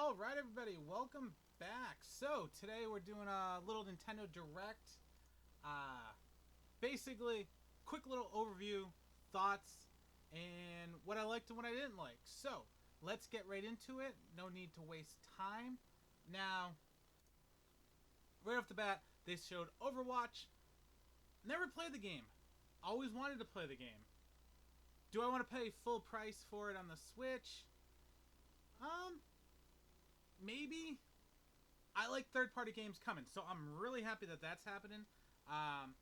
All right, everybody, welcome back. So today we're doing a little Nintendo Direct. Uh, Basically, quick little overview, thoughts, and what I liked and what I didn't like. So let's get right into it. No need to waste time. Now, right off the bat, they showed Overwatch. Never played the game. Always wanted to play the game. Do I want to pay full price for it on the Switch? Um, Maybe. I like third party games coming, so I'm really happy that that's happening. Um,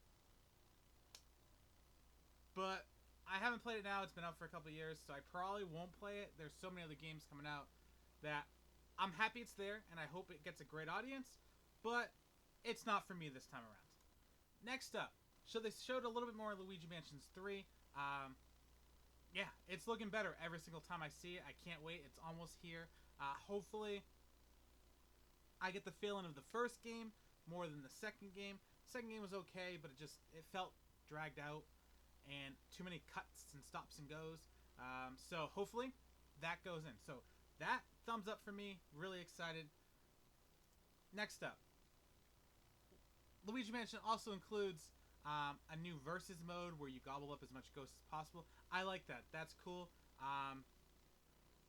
but I haven't played it now. It's been out for a couple of years, so I probably won't play it. There's so many other games coming out that I'm happy it's there, and I hope it gets a great audience. But it's not for me this time around. Next up, so they showed a little bit more Luigi Mansions 3. Yeah, it's looking better every single time I see it. I can't wait. It's almost here. Hopefully, I get the feeling of the first game more than the second game. Second game was okay, but it felt dragged out and too many cuts and stops and goes. So hopefully that goes in. So that thumbs up for me. Really excited. Next up, Luigi Mansion also includes a new versus mode where you gobble up as much ghosts as possible. I like that. That's cool.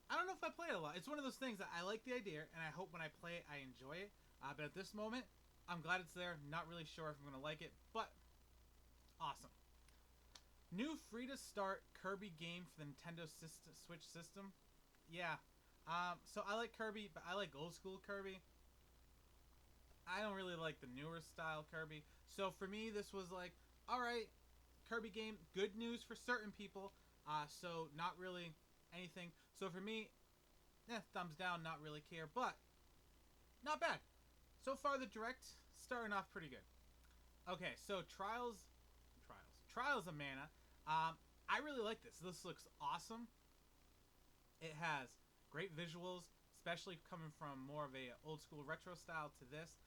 I don't know if I play it a lot. It's one of those things that I like the idea, and I hope when I play it, I enjoy it. But at this moment, I'm glad it's there. Not really sure if I'm going to like it, but awesome. New free-to-start Kirby game for the Nintendo Switch system. Yeah. So I like Kirby, but I like old-school Kirby. I don't really like the newer style Kirby. So for me, this was like, alright, Kirby game, good news for certain people. So not really anything. So for me, thumbs down, not really care, but not bad. So far, the Direct starting off pretty good. Okay, so Trials of Mana. I really like this. This looks awesome. It has great visuals, especially coming from more of a old school retro style to this.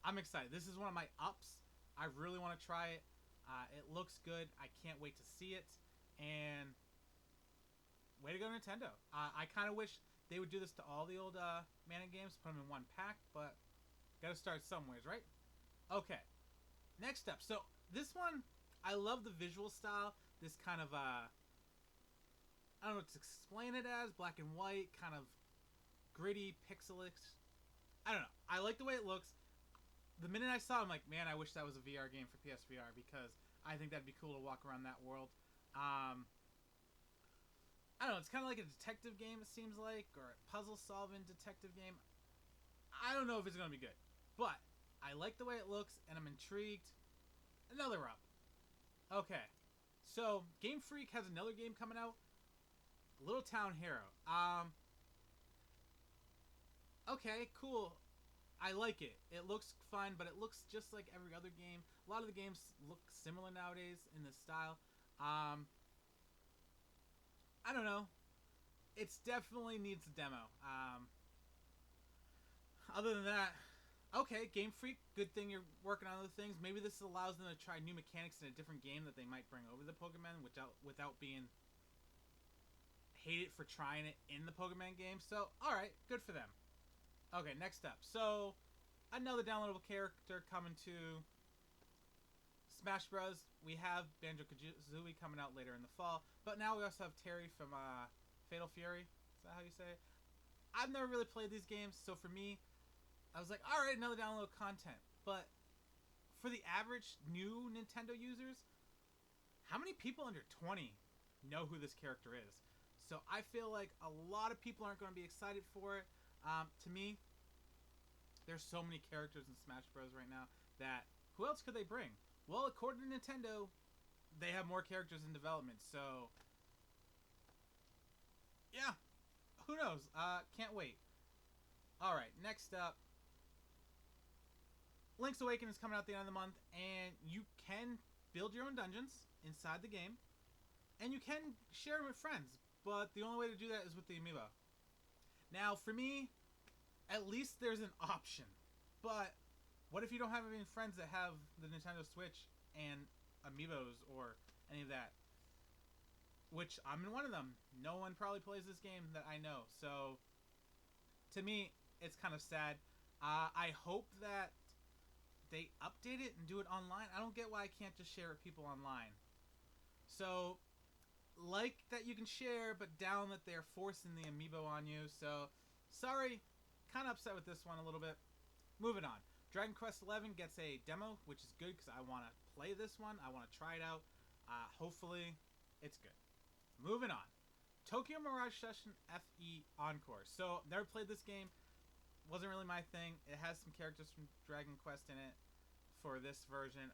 I'm excited. This is one of my ups. I really want to try it. It looks good. I can't wait to see it. And way to go, Nintendo. I kind of wish they would do this to all the old Mana games, put them in one pack, but gotta start somewhere, right? Okay. Next up. So, this one, I love the visual style. This kind of, I don't know what to explain it as. Black and white, kind of gritty, pixelic. I don't know. I like the way it looks. The minute I saw it, I'm like, man, I wish that was a VR game for PSVR because I think that'd be cool to walk around that world. I don't know, it's kind of like a detective game, it seems like, or a puzzle-solving detective game. I don't know if it's going to be good, but I like the way it looks, and I'm intrigued. Another up. Okay, so Game Freak has another game coming out, Little Town Hero. Okay, cool. I like it. It looks fun, but it looks just like every other game. A lot of the games look similar nowadays in this style. I don't know. It's definitely needs a demo. Other than that, okay, Game Freak, good thing you're working on other things. Maybe this allows them to try new mechanics in a different game that they might bring over the Pokemon without being hated for trying it in the Pokemon game. So, alright, good for them. Okay, next up. So, another downloadable character coming to Smash Bros. We have Banjo-Kazooie coming out later in the fall, but now we also have Terry from Fatal Fury. Is that how you say it? I've never really played these games, so for me, I was like, alright, another download content. But for the average new Nintendo users, how many people under 20 know who this character is? So I feel like a lot of people aren't going to be excited for it. To me, there's so many characters in Smash Bros. Right now that who else could they bring? Well, according to Nintendo, they have more characters in development, so yeah, who knows? Can't wait. Alright, next up, Link's Awakening is coming out at the end of the month, and you can build your own dungeons inside the game, and you can share them with friends, but the only way to do that is with the amiibo. Now, for me, at least there's an option, but what if you don't have any friends that have the Nintendo Switch and amiibos or any of that? Which I'm in one of them. No one probably plays this game that I know, so To me, it's kind of sad. I hope that they update it and do it online. I don't get why I can't just share it with people online. So, like that you can share, but down that they're forcing the amiibo on you. So, sorry, kind of upset with this one a little bit. Moving on. Dragon Quest XI gets a demo, which is good because I want to play this one. I want to try it out. Hopefully, it's good. Moving on. Tokyo Mirage Session FE Encore. So, never played this game. Wasn't really my thing. It has some characters from Dragon Quest in it for this version.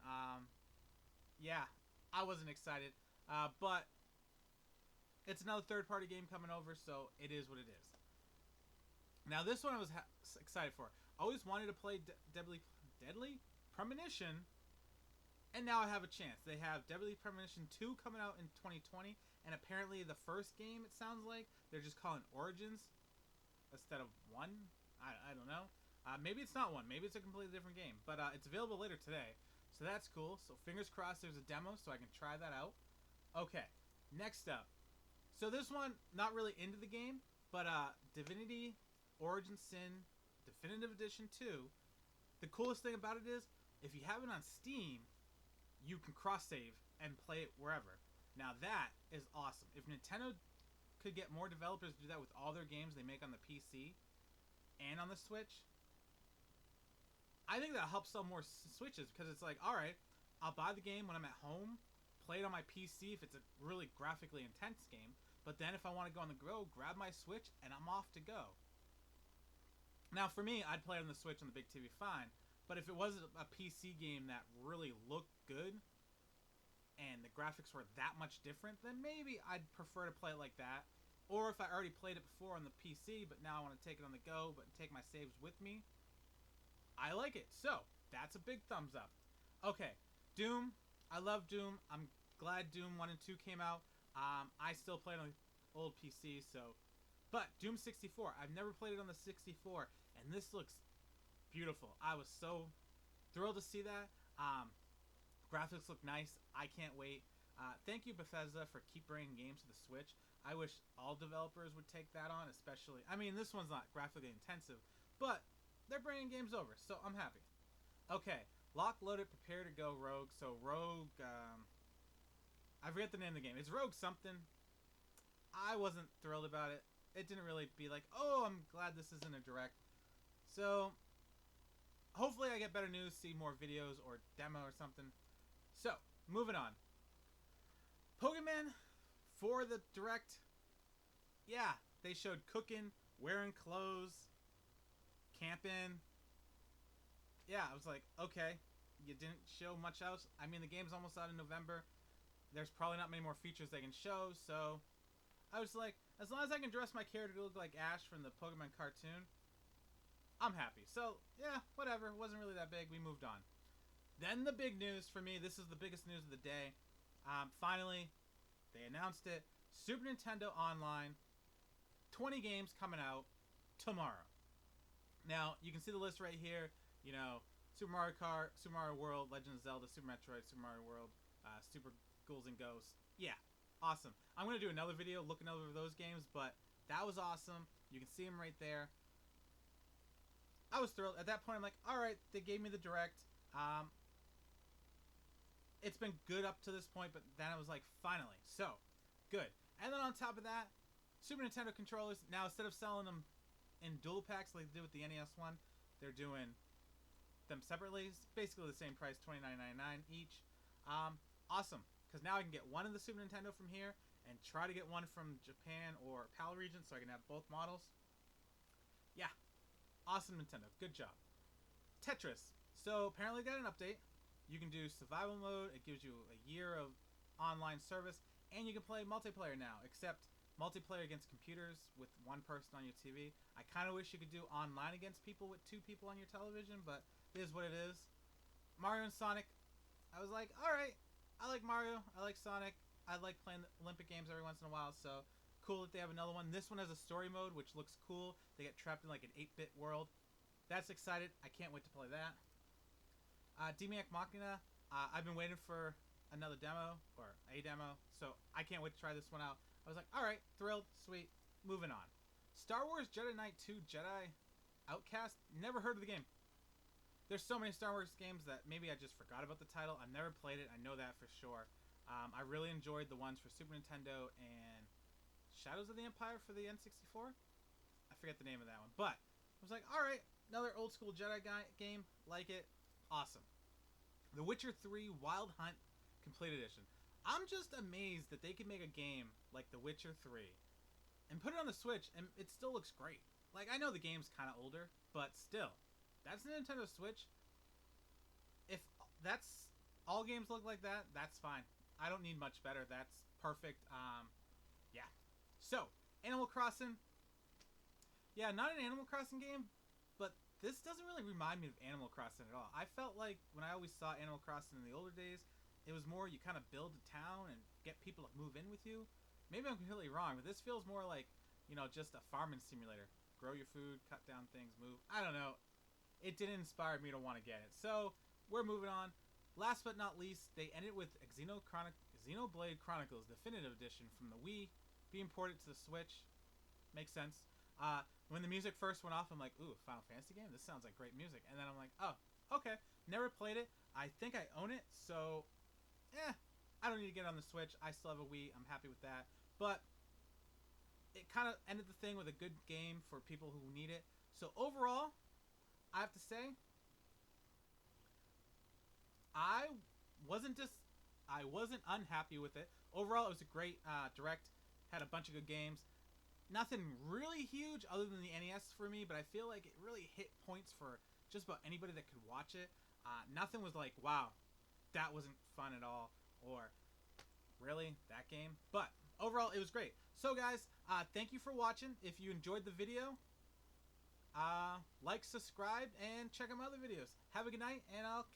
Yeah, I wasn't excited. But it's another third-party game coming over, so it is what it is. Now, this one I was excited for. I always wanted to play Deadly Premonition, and now I have a chance. They have Deadly Premonition 2 coming out in 2020, and apparently the first game, it sounds like, they're just calling Origins instead of 1. I don't know. Maybe it's not 1. Maybe it's a completely different game. But it's available later today, so that's cool. So fingers crossed there's a demo so I can try that out. Okay, next up. So this one, not really into the game, but Divinity Origin Sin Definitive Edition 2. The coolest thing about it is, if you have it on Steam, you can cross-save and play it wherever. Now that is awesome. If Nintendo could get more developers to do that with all their games they make on the PC and on the Switch, I think that helps sell more Switches, because it's like, alright, I'll buy the game when I'm at home, play it on my PC if it's a really graphically intense game, but then if I want to go on the go, grab my Switch and I'm off to go. Now for me, I'd play it on the Switch on the big TV fine, but if it was a PC game that really looked good and the graphics were that much different, then maybe I'd prefer to play it like that. Or if I already played it before on the PC, but now I want to take it on the go, but take my saves with me, I like it. So, that's a big thumbs up. Okay, Doom. I love Doom. I'm glad Doom 1 and 2 came out. I still play it on the old PC, so... But, Doom 64. I've never played it on the 64, and this looks beautiful. I was so thrilled to see that. Graphics look nice. I can't wait. Thank you, Bethesda, for keep bringing games to the Switch. I wish all developers would take that on, especially... I mean, this one's not graphically intensive, but they're bringing games over, so I'm happy. Okay, Lock, Loaded, Prepare to Go, Rogue. So, Rogue... I forget the name of the game. It's Rogue something. I wasn't thrilled about it. It didn't really be like, oh, I'm glad this isn't a direct. So, hopefully I get better news, see more videos or demo or something. So, moving on. Pokemon for the direct. Yeah, they showed cooking, wearing clothes, camping. Yeah, I was like, okay, you didn't show much else. I mean, the game's almost out in November. There's probably not many more features they can show, so I was like, as long as I can dress my character to look like Ash from the Pokemon cartoon, I'm happy. So, yeah, whatever. It wasn't really that big. We moved on. Then the big news for me, this is the biggest news of the day. Finally, they announced it. Super Nintendo Online, 20 games coming out tomorrow. Now, you can see the list right here. You know, Super Mario Kart, Super Mario World, Legend of Zelda, Super Metroid, Super Mario World, Super Ghouls and Ghosts. Yeah, awesome. I'm going to do another video looking over those games, but that was awesome. You can see them right there. I was thrilled. At that point, I'm like, alright, they gave me the direct. It's been good up to this point, but then I was like, finally. So, good. And then on top of that, Super Nintendo controllers, now instead of selling them in dual packs like they did with the NES one, they're doing them separately. It's basically the same price, $29.99 each. Awesome, because now I can get one of the Super Nintendo from here and try to get one from Japan or PAL region so I can have both models. Yeah, awesome Nintendo, good job. Tetris. So apparently got an update. You can do survival mode. It gives you a year of online service, and you can play multiplayer now, except multiplayer against computers with one person on your TV. I kind of wish you could do online against people with two people on your television, but it is what it is. Mario and Sonic. I was like, alright, I like Mario, I like Sonic, I like playing the Olympic Games every once in a while, so cool that they have another one. This one has a story mode, which looks cool. They get trapped in like an 8-bit world. That's excited. I can't wait to play that. Demiac Machina. I've been waiting for another demo, or a demo, so I can't wait to try this one out. I was like, alright, thrilled, sweet, moving on. Star Wars Jedi Knight 2 Jedi Outcast. Never heard of the game. There's so many Star Wars games that maybe I just forgot about the title. I've never played it. I know that for sure. I really enjoyed the ones for Super Nintendo and Shadows of the Empire for the N64. I forget the name of that one. But I was like, alright, another old school Jedi game. Like it. Awesome. The Witcher 3 Wild Hunt Complete Edition. I'm just amazed that they could make a game like The Witcher 3 and put it on the Switch and it still looks great. Like, I know the game's kind of older, but still. That's the Nintendo Switch. If that's all games look like that, that's fine. I don't need much better. That's perfect. Yeah. So, Animal Crossing. Yeah, not an Animal Crossing game, but this doesn't really remind me of Animal Crossing at all. I felt like when I always saw Animal Crossing in the older days, it was more you kind of build a town and get people to move in with you. Maybe I'm completely wrong, but this feels more like, you know, just a farming simulator. Grow your food, cut down things, move. I don't know. It didn't inspire me to want to get it. So, we're moving on. Last but not least, they ended with Xenoblade Chronicles Definitive Edition from the Wii being ported to the Switch. Makes sense. When the music first went off, I'm like, ooh, Final Fantasy game? This sounds like great music. And then I'm like, oh, okay. Never played it. I think I own it, so, I don't need to get it on the Switch. I still have a Wii. I'm happy with that. But it kind of ended the thing with a good game for people who need it. So overall, I have to say, I wasn't unhappy with it. Overall, it was a great direct. Had a bunch of good games. Nothing really huge other than the NES for me, but I feel like it really hit points for just about anybody that could watch it. Nothing was like, wow, that wasn't fun at all, or really, that game? But overall, it was great. So guys, thank you for watching. If you enjoyed the video, like, subscribe, and check out my other videos. Have a good night, and I'll